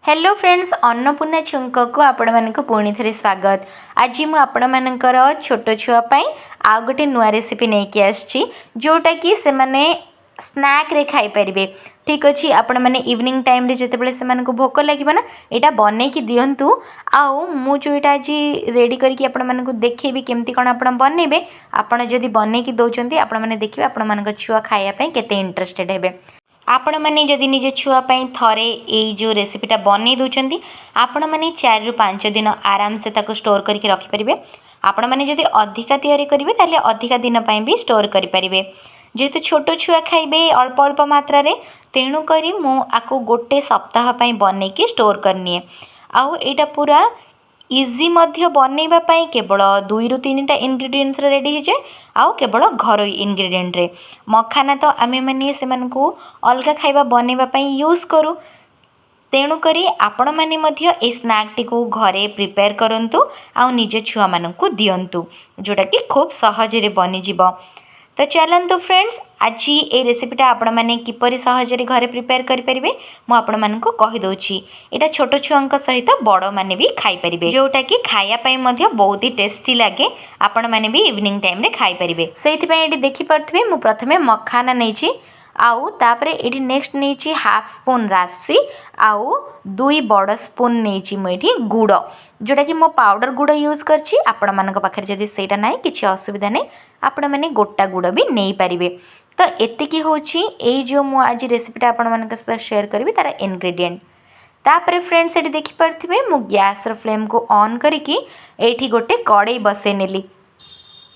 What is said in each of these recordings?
Hello friends Annapurna छुंक को आपण मानक पुणी थे स्वागत। आज मु आपण मानकर छोट छुआपाई आ गोटे नुआ रेसिपी नहीं आसी जोटा कि से माने स्नैक रे खाई परिबे। ठीक अच्छे आपण मैंने इवनिंग टाइम रे जितेबाला से भोक लगे ना यहाँ बनई कि दिंतु आउ मु जो यहाँ आज रेडी करके आपण मानक देखेबी केमती कौन आप बनइबे। आपण जदि बनई दौरान आपण मैंने देखिए आपण मान छुआ खायापी केते इंटरेस्टेड हेबे। आपण मैंने जदि निज छुआपाई थरे ये जो रेसिपीटा बनई दौरान आपण मैंने 4 ରୁ 5 दिन आराम से ताको स्टोर करके रखिपारे। आपण मैंने जदि अधिका तैयारी करेंगे ताले अधिका दिन पाई भी स्टोर करेंगे। जेहेतु छोट छुआ खाइबे अल्प अल्प मात्रा रे तेणुक मुझे गोटे सप्ताह बनई की स्टोर करनी आउ एटा पूरा इजी मध्य बनइबा पई केवल 2 ରୁ 3टा इनग्रेडिएंट्स रेडी हो जाए आउ केवल घरोई इनग्रेडिएंट रे। मखाना तो आमे माने से मानकु अलगा खाइबा बनइबा पई यूज करू तेणुक आपण मैंने ए स्नैक टी को घरे प्रिपेयर करंतु आउ निज छुआ मानकु दियंतु जोटा कि खूब सहजरे बनी जिवो। तो चलतु फ्रेंड्स आज ये रेसिपीटा आपण मैंने किपरि सहजरे घरे प्रिपेयर करेंगे मुझे कहीदे। यहाँ छोट छुआ सहित बड़ मैंने भी खाईपारे जोटा कि खायापाई बहुत ही टेस्टी लगे। आपण मैंने भी इवनिंग टाइम रे खाईपारे से ये देखिपे मुझे प्रथमे मखाना नहीं आउ तापरे ये नेक्स्ट नहीं हाफ स्पून राशि आउ 2 बड़ स्पून नहीं मुझे गुड़ जोटा कि मो पाउडर गुड़ यूज करछि। आपण मानक पाखरे जदि सेटा नाही किछि असुविधा नहीं आपण माने गोटा गुड़ भी नहीं पारिबे। तो एतिकी होछि ए जो मु आज रेसिपीटा आपण मानक साथ शेयर करबी तार इंग्रेडिएंट। तापरे फ्रेंड्स एटी देखि परथिबे मु गैस रो फ्लेम को ऑन करिकि एठी गोटे कड़ाई बसै नेली।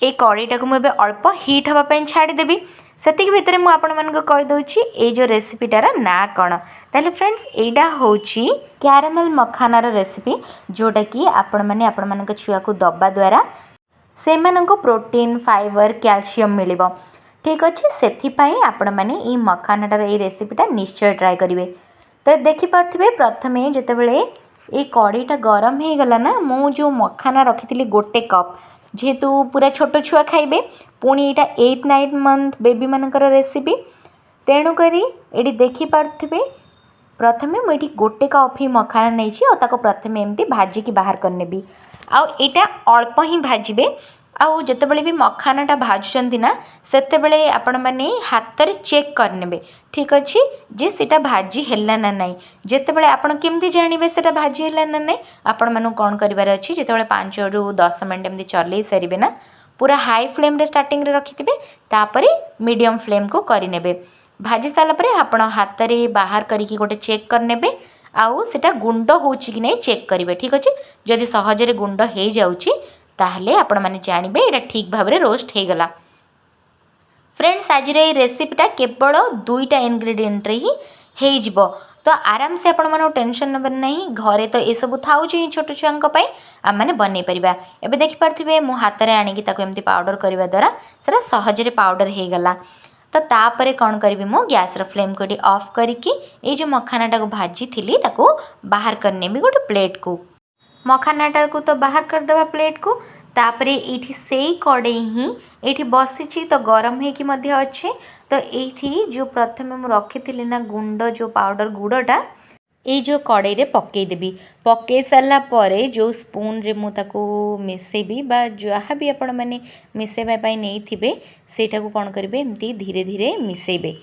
ए कड़ाईटा को मुझे अल्प हिट हवा पई छाड़ी देबी। सेतिक भितर मु आपण मानक कहि दउछि ए जो रेसिपीटार ना कौन ताले फ्रेंड्स एटा होछि कैरामेल मखानार रेसिपी जोटा कि आपण माने आपण मानक छुआ को दबा द्वारा से मानक प्रोटीन फाइबर कैल्शियम मिलिबो। ठीक अच्छे से आपण मैंने ये मखानाटार ये रेसिपीटा निश्चय ट्राए करेंगे। तो देखिपे प्रथमे जितेबाला ये कड़ाईटा गरम हो गला ना मु जो मखाना रखी गोटे कप जेहेतु पूरा छोट छुआ खाइबे पुणी यहाँ 8-9 मंथ बेबी मानकर रेसिपी तेणुक ये देखिपे प्रथमे मुझे गोटे कप ही मखाना नहीं और प्रथमे एमती भाजिकी बाहर करनेबी आउ एटा अल्प ही भाजबे। आउ जितेबाला भी मखानाटा भाजुचंती ना सेतेबाला आपण माने हाथ रे चेक करनेबे। ठीक अच्छे जे सेटा भाजी हैला ना नहीं जितेबाला आपण केमती जानिबे सेटा भाजी हैला ना नहीं आपण मानु कोन करिवार अछि जितेबाला 5 ରୁ 10 मिनिट एमती चलै सारिबे ना पूरा हाई फ्लेम रे स्टार्टिंग रे रखिथिबे तापरे मीडियम फ्लेम को करि नेबे। भाजी साला परे आपण हाथ रे बाहर करिकि गोटे चेक करनेबे आउ सेटा गुंड होउछि कि नै चेक करिवे। ठीक अच्छे जदि सहजरे गुंड हे जाउछि ताहले आपण माने जानिबे एटा ठीक भाव रे रोस्ट हे गला। फ्रेंड्स आज ये रेसिपीटा केवल 2टा इनग्रेडिएंट रे ही हे जिवो तो आराम से आपण मानो टेंशन नबर नहीं घरे तो ये सब थाउछि छोट छुआंक पई आ माने बनै परिबा। एबे देखि परथिबे मु हाथ रे आनी कि ताको एमती पाउडर करबा द्वारा सेरा सहजरे पाउडर हे गला। तो तापरे कौन करी मु गैस रो फ्लेम को ऑफ करिकि ये जो मखानाटा को भाजी थिली ताको बाहर करने भी गोटे प्लेट को मखानाटा को तो बाहर कर देबा प्लेट को। तापरे एठी सेई कड़ाई ही एठी बसीची तो गरम हेकी मध्य अच्छे तो एठी जो प्रथमे मु रखी ना गुंड जो पाउडर गुड़टा ये जो कड़ाई रे पकई देबी। पकई सारा परे जो स्पून रे मु ताको मिसेबी बा जहाँ भी आपण माने मिसेबा पई नै थिबे सेटा को कोन करिवे एमती धीरे धीरे मिसेबे।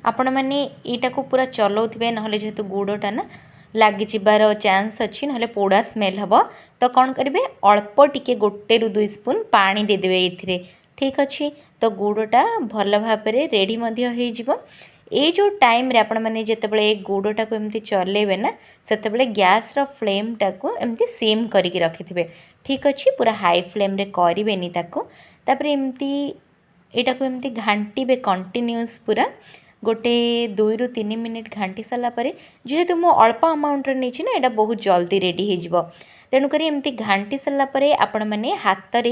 आपण माने एटा को पूरा चलाउथिबे नहले जेहेतु गुड़टा ना लगी जीवार चांस अच्छी ना पोड़ा स्मेल हम तो कौन करेंगे अल्प टिके 1 ରୁ 2 स्पून पानी देदेवे ये। ठीक अच्छे तो गुड़टा भल भाव रेडी हो ये जो टाइम रे आपण मैंने जितेबाला गुड़टा को एमती चलेबे ना सेतेबाला गैस रो फ्लेम टाको एमती सिम करके रखिथिबे। ठीक अच्छे पूरा हाई फ्लेम रे करेनि ताको तापर एमती एटा को एमती घांटीबे कंटिन्यूअस पूरा गोटे 2 ରୁ 3 मिनिट घांटी सारा पर जेहेतु मो अल्प अमाउंट नहीं ना यहाँ बहुत जल्दी रेडी हो तेणुक एमती घांटी सारा पर आपण मैंने हाथ रे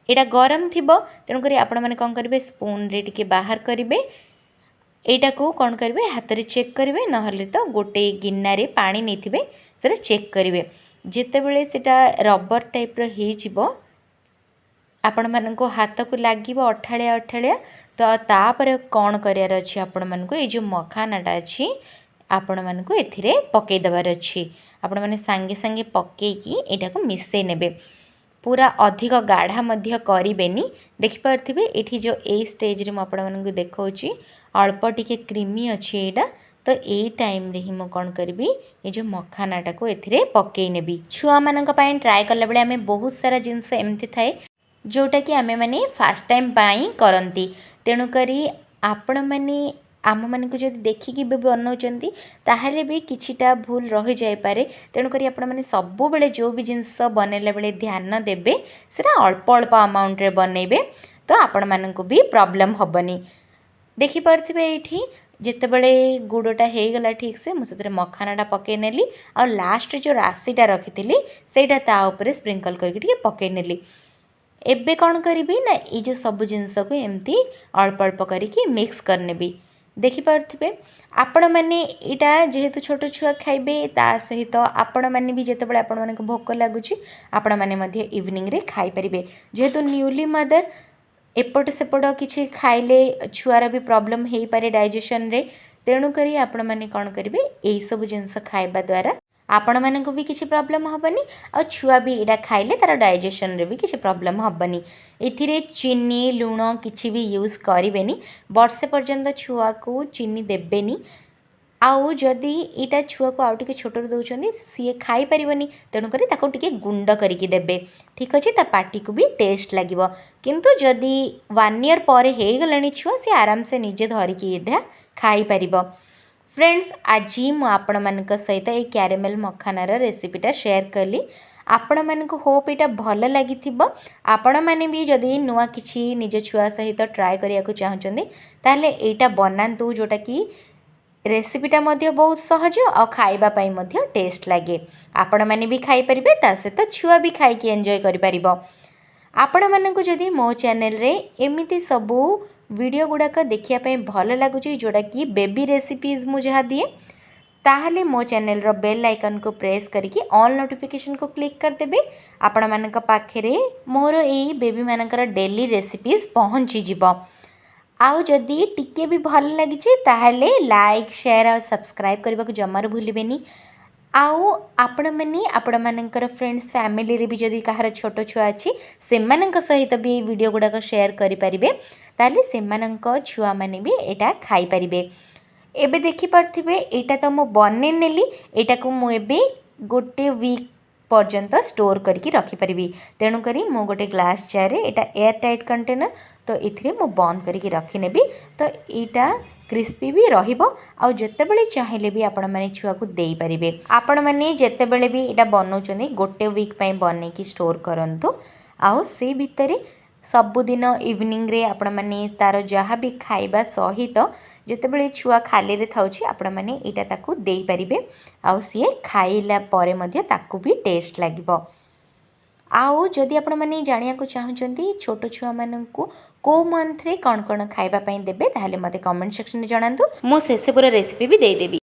यहाँ गरम थी तेणुक आपण मैंने कौन करेंगे स्पून रे टिके बाहर करेंगे यहाँ को कौन करेंगे हाथ रे चेक करेंगे नहले तो गोटे गिन्नारे पानी नहीं से चेक करेंगे जितेबाला सेटा रबर टाइप रो आपण मानको हाथ को लगे अठाड़िया अठाड़िया तो तापर कौन करार अच्छी आपण मानको ये जो मखानाटा अच्छी आपण मानकु एथिरे पकई दबार अछि। आपण माने सांगे सांगे पकईकी एटाको मिसई नेबे। पूरा अधिक गाढ़ा मध्य करेनि। देखिपे ये जो ए स्टेज रे मुझे देखा अल्प टिके क्रीमी अच्छी यहाँ तो यही टाइम रे ही मु कौन करी ये जो मखानाटा को एथिरे पकई नेबी। छुआ मानक पई ट्राए कला बेले आमे बहुत सारा जिनस एमती थाए जोटा कि आमे माने फास्ट टाइम पाई करंती। तेणु करी आपण माने आम मान को जब देखिकी भी बनाऊँच ताहले भी किछिटा भूल रही जाए पारे। तेणुक आपण मैंने सब बेले जो भी जिनस बनैला बेले ध्यान देवे सेटा अल्प अल्प अमाउंट रे बनइबे तो आपण मानक भी प्रॉब्लम हेनी। देखिपे ये जितेबले गुड़टा हो गला ठीक से मुझे मखानाटा पकई नेली और लास्ट जो राशिटा रखी सेटा ता ऊपर स्प्रिंकल करके पकई नेली। एबे कौन करी ना ये जो सब जिनस को एमती अल्प अल्प करके मिक्स करनेबी। देखिपे आपण मैंने यहाँ जेहेतु छोट छुआ खाइबे ता सहित आपण मैंने भी जितेबाला आपण मानक भोक लगुच आपण मैंने इवनिंग रे खाई परिबे। जेहेतु न्यूली मदर एपट सेपट किसी खाइले छुआर भी प्रॉब्लम हो पारे डाइजेशन रे। तेणुक आपण मैंने कौन करेंगे यही सब जिनस खाइबा द्वारा आपण मानक भी किसी प्रॉब्लम हेनी और छुआ भी यहाँ खाइले तार डाइजेशन रे भी किसी प्रॉब्लम हेनी। एथिरे चीनी लुण किसी भी यूज करेंगे। वर्षे पर्यंत छुआ को चीनी देवेनि। आउ जदि यहाँ छुआ को आउ टे छोट दौरान सी खाई पारनी तेणुक टे गुंड करके देवे। ठीक अच्छे ता पार्टी को भी टेस्ट लगे। किंतु जदि 1 ईयर पर हो गला छुआ सी आराम से निजे धरिकी यहाँ खाई पार। फ्रेंड्स आज मु आपण मानक सहित ये क्यारामेल मखानार रेसिपीटा शेयर कली। आपण मानक होप यहाँ भल लगी। आपण मैंने भी जदि नुआ किसी निज छुआ सहित ट्राए करने को चाहते ताहले एटा बनातु जोटा कि रेसिपीटा मध्य बहुत सहज और खाइबा पाई मध्य टेस्ट लगे। आपण मैंने भी खाई परिबे ता सहित छुआ भी खाई एंजॉय करि परिबो। आपण मानक जदि मो चैनल रे एमिति सबू वीडियो गुड़ाक देखापी भल लगुच जोड़ा कि बेबी रेसिपीज मु जहाँ दिए ताहले मो चैनल रो बेल आइकन को प्रेस करके ऑल नोटिफिकेशन को क्लिक करदेबे। आपण मानक पाखरे मोर यही बेबी मानकर डेली रेसिपीज पहुँची जिवो। आउ जदि टिके भी भल लगी ताहले लाइक शेयर और सब्सक्राइब करने को जमार भूलिबेनी। आउ आपण मैंने आपण मानकर फ्रेंड्स फैमिली रे भी जदि कहार छोट छुआ अच्छी से सहित भी वीडियो गुड़ाक शेयर करें ताले सेमानंक छुआ माने भी एटा खाई परिबे। एबे देखि पारथिबे एटा तो मु बने नेली एटा को मु एबे गोटे वीक पर्यंत स्टोर करके रखी परिबी। तेणु करी मु गोटे ग्लास जार रे एटा एयर टाइट कंटेनर तो इथिरे मु बंद करके रखी नेबी तो एटा क्रिस्पी भी रहिबो। आउ जेतेबेले चाहिले भी आपण माने छुआ को देई परिबे। आपण माने जेतेबेले भी एटा बनौचंदी गोटे वीक पई बने की स्टोर करंतु। आउ से भितरे सबुदिन इवनिंग रे आपण माने तार जहाँ भी खाइबा सहित जेतेबेले छुआ खाली रे थाउची आपण माने एटा ताकू देई परिबे। आउ सी खाइला परे मध्य ताकू भी टेस्ट लागिबो। आउ जदि आपण माने जानिया को चाहउचंती छोट छुआ माननकू को मंथ रे कौन कौन खाइबा पई देबे ताहले मते कमेंट सेक्शन रे जणांतु। मु सेसे पूरा रेसिपी भी देई देबी।